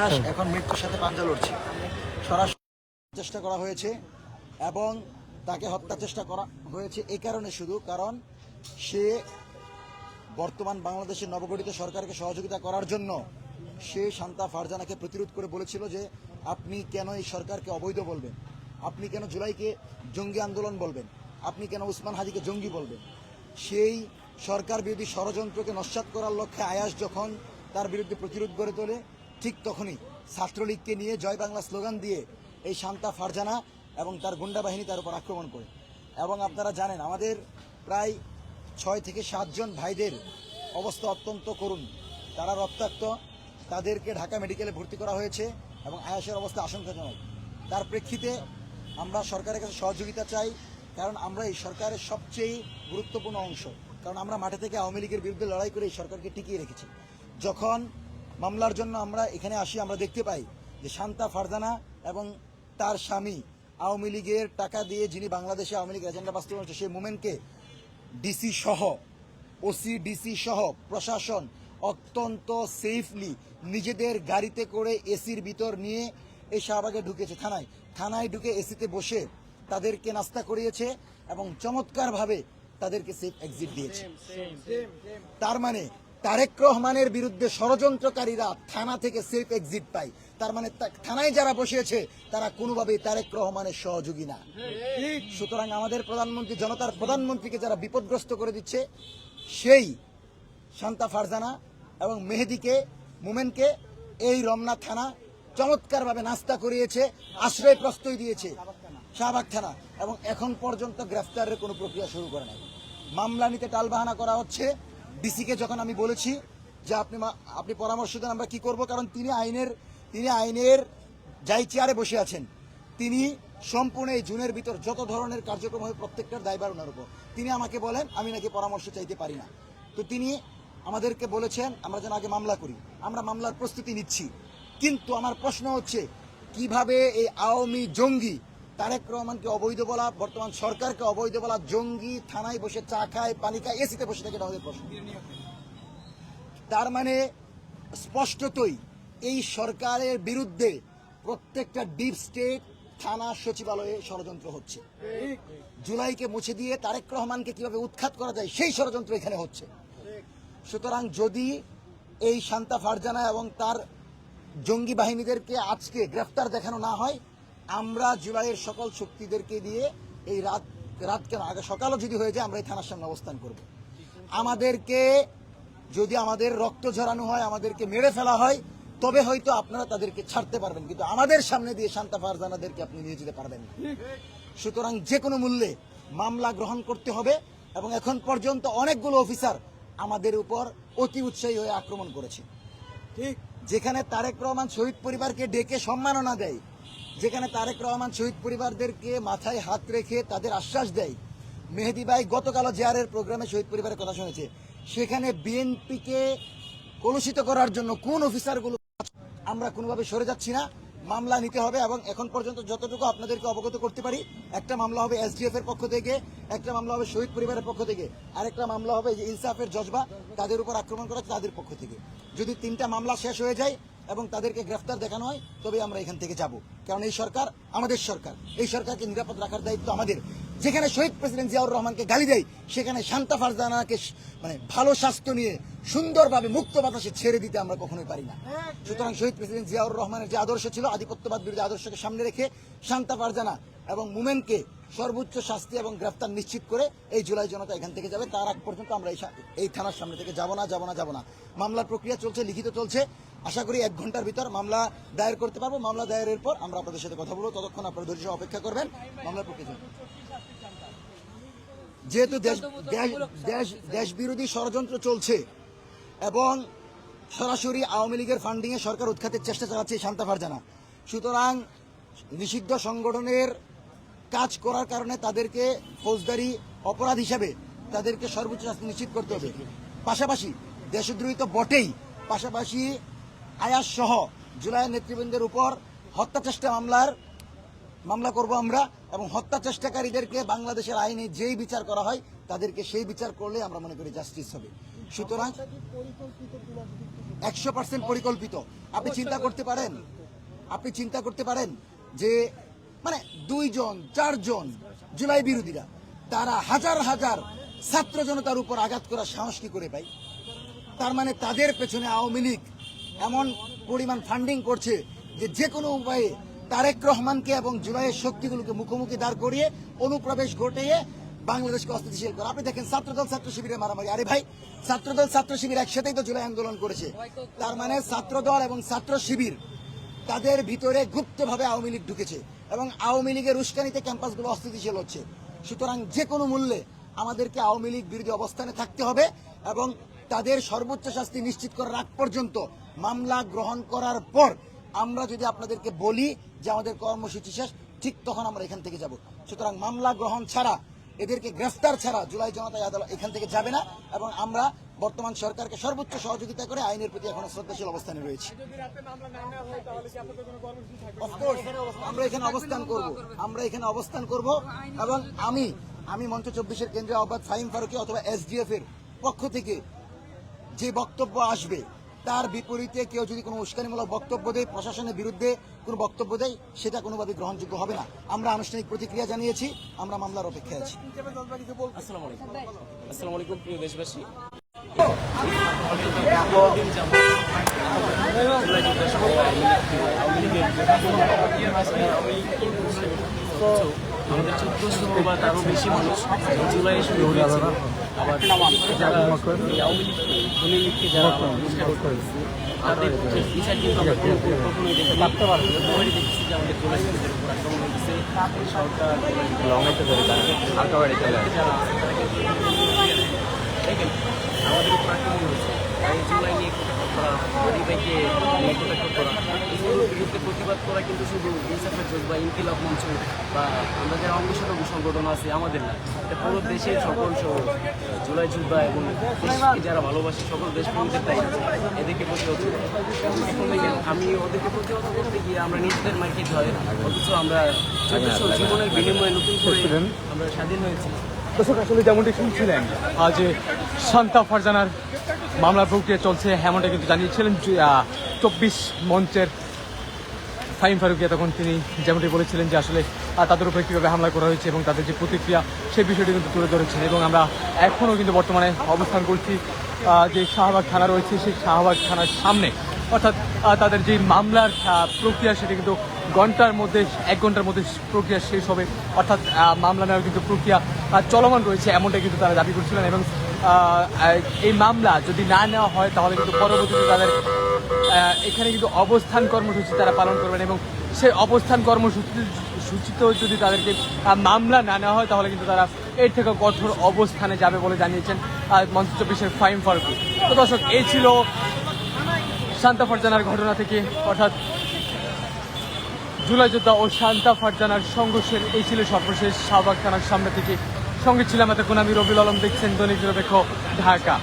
আয়াস এখন মৃত্যুর সাথে পাঞ্জা লড়ছে। সরাসরি চেষ্টা করা হয়েছে এবং তাকে হত্যা চেষ্টা করা হয়েছে এই কারণে, শুধু কারণ সে বর্তমান বাংলাদেশের নবগঠিত সরকারকে সহযোগিতা করার জন্য সে শান্তা ফারজানাকে প্রতিরোধ করে বলেছিল যে আপনি কেন এই সরকারকে অবৈধ বলবেন, আপনি কেন জুলাইকে জঙ্গি আন্দোলন বলবেন, আপনি কেন উসমান হাদিকে জঙ্গি বলবেন। সেই সরকার বিরোধী ষড়যন্ত্রকে নস্যাৎ করার লক্ষ্যে আয়াস যখন তার বিরুদ্ধে প্রতিরোধ গড়ে তোলে, ঠিক তখনই ছাত্রলীগকে নিয়ে জয় বাংলা স্লোগান দিয়ে এই শান্তা ফারজানা এবং তার গুন্ডা বাহিনী তার উপর আক্রমণ করে। এবং আপনারা জানেন আমাদের প্রায় 6 থেকে 7 জন ভাইদের অবস্থা অত্যন্ত করুণ, তারা রক্তাক্ত, তাদেরকে ঢাকা মেডিকেলে ভর্তি করা হয়েছে এবং আয়াসের অবস্থা আশঙ্কাজনক। তার প্রেক্ষিতে আমরা সরকারের কাছে সহযোগিতা চাই, কারণ আমরা এই সরকারের সবচেয়ে গুরুত্বপূর্ণ অংশ, কারণ আমরা মাঠে থেকে আওয়ামী লীগের বিরুদ্ধে লড়াই করে এই সরকারকে টিকিয়ে রেখেছি। যখন মামলার জন্য আমরা এখানে আসি, আমরা দেখতে পাই যে শান্তা ফারজানা এবং তার স্বামী আওয়ামী লীগের টাকা দিয়ে, যিনি বাংলাদেশে আওয়ামী লীগ এজেন্ডা বাস্তবায়ন করছে, সেই মোমেন্টকে ডিসি সহ, ওসি ডিসি সহ প্রশাসন অত্যন্ত সেফলি নিজেদের গাড়িতে করে এসির ভিতর নিয়ে এই শাহবাগে ঢুকেছে। থানায় ঢুকে এসিতে বসে তাদেরকে নাস্তা করিয়েছে এবং চমৎকারভাবে তাদেরকে সেফ এক্সিট দিয়েছে। তার মানে তারেক রহমানের বিরুদ্ধে ষড়যন্ত্রকারীরা থানা থেকে সেফ এক্সিট পায়, তার মানে থানায় যারা বসেছে তারা কোনোভাবেই তারেক রহমানের সহযোগী না। সুতরাং আমাদের প্রধানমন্ত্রী, জনতার প্রধানমন্ত্রীকে যারা বিপদগ্রস্ত করে দিচ্ছে, সেই শান্তা ফারজানা এবং মেহেদিকে, মোমেনকে এই রমনা থানা চমৎকারভাবে নাস্তা করিয়েছে, আশ্রয় প্রশ্রয় দিয়েছে শাহবাগ থানা, এবং এখন পর্যন্ত গ্রেফতারের কোনো প্রক্রিয়া শুরু করে নাই। মামলা নিতে টালবাহানা করা হচ্ছে। ডিসিকে যখন আমি বলেছি যে আপনি পরামর্শ দেন আমরা কি করব, কারণ তিনি আইনের যাই চেয়ারে বসে আছেন, তিনি সম্পূর্ণ এই জুনের ভিতর যত ধরনের কার্যক্রম হয় প্রত্যেকটার দায়ভার ওনার উপর। তিনি আমাকে বলেন আমি নাকি পরামর্শ চাইতে পারি না, তো তিনি আমাদেরকে বলেছেন আমরা যেন আগে মামলা করি। আমরা মামলার প্রস্তুতি নিচ্ছি, কিন্তু আমার প্রশ্ন হচ্ছে কিভাবে এই আওয়ামী জঙ্গি তারেক রহমানকে অবৈধ বলা, বর্তমান সরকারকে অবৈধ বলা, জঙ্গি থানায় বসে চা খায়, পানি খায়, এসিতে বসে থাকে, এটা আমাদের প্রশ্ন। তার মানে স্পষ্টতই এই সরকারের বিরুদ্ধে প্রত্যেকটা ডিপ স্টেট থানা সচিবালয়ে ষড়যন্ত্র হচ্ছে। জুলাইকে মুছে দিয়ে তারেক রহমানকে কিভাবে উৎখাত করা যায় সেই ষড়যন্ত্র এখানে হচ্ছে। সুতরাং যদি এই শান্তা ফারজানা এবং তার জঙ্গি বাহিনীদেরকে আজকে গ্রেফতার দেখানো না হয়, আমরা জুলাইয়ের সকল শক্তিদেরকে দিয়ে এই রাত কেন আগে সকালও যদি হয়ে যায় আমরা এই থানার সামনে অবস্থান করব। আমাদেরকে যদি আমাদের রক্ত ঝরানো হয়, আমাদেরকে মেরে ফেলা হয়, তবে হয়তো আপনারা তাদেরকে ছাড়তে পারবেন, কিন্তু আমাদের সামনে দিয়ে শান্তা ফারজানাদেরকে আপনি নিয়ে যেতে পারবেন না। সুতরাং যে কোনো মূল্যে মামলা গ্রহণ করতে হবে। এবং এখন পর্যন্ত অনেকগুলো অফিসার আমাদের উপর অতি উৎসাহী হয়ে আক্রমণ করেছে। ঠিক যেখানে তারেক রহমান শহীদ পরিবারকে ডেকে সম্মাননা দেয়, যেখানে তারেক রহমান শহীদ পরিবারদেরকে মাথায় হাত রেখে তাদের আশ্বাস দেয়, মেহেদী ভাই গতকালও জেআরের প্রোগ্রামে শহীদ পরিবারের কথা শুনেছে, সেখানে বিএনপিকে কলুষিত করার জন্য কোন অফিসারগুলো, আমরা কোনোভাবে সরে যাচ্ছি না। মামলা নিতে হবে এবং এখন পর্যন্ত যতটুকু আপনাদেরকে অবগত করতে পারি, একটা মামলা হবে এসডিএফ এর পক্ষ থেকে, একটা মামলা হবে শহীদ পরিবারের পক্ষ থেকে, আরেকটা মামলা হবে যে ইনসাফের জজবা তাদের উপর আক্রমণ করা তাদের পক্ষ থেকে। যদি 3টা মামলা শেষ হয়ে যায় এবং তাদেরকে গ্রেফতার দেখানো হয়, তবে আমরা এখান থেকে যাব। কারণ এই সরকার আমাদের সরকার, এই সরকারকে নিরাপদ রাখার দায়িত্ব আমাদের। যেখানে শহীদ প্রেসিডেন্ট জিয়াউর রহমানকে গালি দেয়, সেখানে শান্তা ফারজানাকে ভালো স্বাস্থ্য নিয়ে সুন্দরভাবে মুক্ত বাতাসে ছেড়ে দিতে আমরা কখনোই পারি না। সুতরাং শহীদ প্রেসিডেন্ট জিয়াউর রহমানের যে আদর্শ ছিল, আধিপত্যবাদ বিরোধী আদর্শকে সামনে রেখে শান্তা ফারজানা এবং মোমেনকে সর্বোচ্চ শাস্তি এবং গ্রেফতার নিশ্চিত করে এই জুলাই জনতা এখান থেকে যাবে। তার আগ পর্যন্ত আমরা এই থানার সামনে থেকে যাব না। মামলার প্রক্রিয়া চলছে, লিখিত চলছে। আশা করি 1 ঘন্টার ভিতর মামলা দায়ের করতে পারবো। মামলা দায়েরের পর আমরা আপনাদের সাথে কথা বলবো, ততক্ষণ আপনারা ধৈর্য অপেক্ষা করবেন। মামলার প্রক্রিয়া যেহেতু দেশ বিরোধী ষড়যন্ত্র চলছে এবং সরাসরি আওয়ামী লীগের ফান্ডিং এ সরকার উৎখাতের চেষ্টা চালাচ্ছে শান্তা ফারজানা, সুতরাং নিষিদ্ধ সংগঠনের কাজ করার কারণে তাদেরকে ফৌজদারি অপরাধ হিসাবে তাদেরকে সর্বোচ্চ শাস্তি নিশ্চিত করতে হবে। পাশাপাশি দেশদ্রোহী তো বটেই, পাশাপাশি আয়াস সহ জুলাইয়ের নেতৃবৃন্দের উপর হত্যা চেষ্টা মামলা করব আমরা, এবং হত্যা চেষ্টাকারীদেরকে বাংলাদেশের আইনে যেই বিচার করা হয় তাদেরকে সেই বিচার করলে আমরা মনে করি জাস্টিস হবে। সুতরাং 100% পরিকল্পিত। আপনি চিন্তা করতে পারেন যে মানে 2 জন 4 জন জুলাই বিরোধীরা তারা হাজার হাজার ছাত্র জনতার উপর আঘাত করার সাহস কি করে পায়? তার মানে তাদের পেছনে আওয়ামী লীগ এমন পরিমাণ ফান্ডিং করছে যে কোনো উপায়ে তারেক রহমানকে এবং জুলাইয়ের শক্তিগুলোকে মুখোমুখি দাঁড় করিয়ে অনুপ্রবেশ ঘটিয়ে বাংলাদেশকে অস্থিতিশীল করে। আপনি দেখেন ছাত্রদল ছাত্র শিবিরের মারামারি। আরে ভাই, ছাত্রদল ছাত্র শিবির একসাথেই তো জুলাই আন্দোলন করেছে। তার মানে ছাত্রদল এবং ছাত্র শিবির তাদের ভিতরে গুপ্তভাবে আওয়ামী লীগ ঢুকেছে এবং আওয়ামী লীগের উস্কানিতে ক্যাম্পাসগুলো অস্থিতিশীল হচ্ছে। সুতরাং যে কোনো মূল্যে আমাদেরকে আওয়ামী লীগ বিরোধী অবস্থানে থাকতে হবে এবং তাদের সর্বোচ্চ শাস্তি নিশ্চিত করার আগ পর্যন্ত মামলা গ্রহণ করার পর আমরা যদি আপনাদেরকে বলি যে আমাদের কর্মসূচি শেষ, ঠিক তখন আমরা এখান থেকে যাব। সুতরাং মামলা গ্রহণ ছাড়া, এদেরকে গ্রেফতার ছাড়া জুলাই জনতা আদালত এখান থেকে যাবে না এবং আমরা বর্তমান সরকারকে সর্বোচ্চ সহযোগিতা করে আইনের প্রতি এখনো শ্রদ্ধাশীল অবস্থানে রয়েছি। আমরা এখানে অবস্থান করব এবং আমি মঞ্চ 24-এর কেন্দ্রীয় আহ্বায়ক ফাহিম ফারুকী অথবা SDF এর পক্ষ থেকে যে বক্তব্য আসবে তার বিপরীতে কেউ যদি কোনো উস্কানিমূলক বক্তব্য দেয়, প্রশাসনের বিরুদ্ধে কোনো বক্তব্য দেয়, সেটা কোনোভাবে গ্রহণযোগ্য হবে না। আমরা আনুষ্ঠানিক প্রতিক্রিয়া জানিয়েছি, আমরা মামলার অপেক্ষায় আছি। আসসালামু আলাইকুম প্রিয় দেশবাসী। আমাদের 1400 বা তারও বেশি মানুষ জুলাই শুরু হয়েছে। আবার যারা আওয়ামী লীগকে যারা তাদের বিচার কিন্তু আমরা কখনোই দেখি দেখছি যে আমাদের জুলাই শুরুদের উপর আক্রমণ হয়েছে। সরকার দেখেন আমাদের উপর আক্রমণ হয়েছে, তাই জুলাই নিয়ে কটাক্ষ করা, পরিবারকে নিয়ে কটাক্ষ করা, এগুলোর বিরুদ্ধে প্রতিবাদ করা কিন্তু শুধু ইনসাফের জোট বা ইনকিলাব মঞ্চ বা আমরা যারা অঙ্গসংগঠন সংগঠন আছে আমাদের না, এটা পুরো দেশের সকল জুলাই যোদ্ধা এবং দেশকে যারা ভালোবাসে সকল দেশপ্রেমীদের দায়িত্ব এদেরকে প্রতিহত করা। এখন দেখেন আমি ওদেরকে প্রতিহত করতে গিয়ে আমরা নিজেদের মার খেতে হয়, অথচ আমরা জীবনের বিনিময়ে নতুন করে আমরা স্বাধীন হয়েছি। দর্শক, আসলে যেমনটি শুনছিলেন যে শান্তা ফারজানার মামলার প্রক্রিয়া চলছে, এমনটা কিন্তু জানিয়েছিলেন 24 মঞ্চের ফাহিম ফারুকী। তখন তিনি যেমনটি বলেছিলেন যে আসলে তাদের উপরে কীভাবে হামলা করা হয়েছে এবং তাদের যে প্রতিক্রিয়া সেই বিষয়টি কিন্তু তুলে ধরেছেন। এবং আমরা এখনও কিন্তু বর্তমানে অবস্থান করছি যে শাহবাগ থানা রয়েছে, সেই শাহবাগ থানার সামনে। অর্থাৎ তাদের যে মামলার প্রক্রিয়া সেটি কিন্তু 1 ঘন্টার মধ্যে প্রক্রিয়া শেষ হবে। অর্থাৎ মামলা নেওয়ার কিন্তু প্রক্রিয়া চলমান রয়েছে, এমনটাই কিন্তু তারা দাবি করছিলেন। এবং এই মামলা যদি না নেওয়া হয় তাহলে কিন্তু পরবর্তীতে তাদের এখানে কিন্তু অবস্থান কর্মসূচি তারা পালন করবেন এবং সেই অবস্থান কর্মসূচিতেও যদি তাদেরকে মামলা না নেওয়া হয় তাহলে কিন্তু তারা এর থেকে কঠোর অবস্থানে যাবে বলে জানিয়েছেন মঞ্চ 24-এর ফাহিম ফারুকী। তো দর্শক, এই ছিল শান্তা ফারজানার ঘটনা থেকে, অর্থাৎ জুলাই যোদ্ধা ও শান্তা ফারজানার সংঘর্ষের এই ছিল সর্বশেষ শাহবাগ থানার সামনে থেকে। সঙ্গে ছিলাম এতক্ষণ আমি রবিউল আলম, দেখছেন দৈনিক নিরপেক্ষ ঢাকা।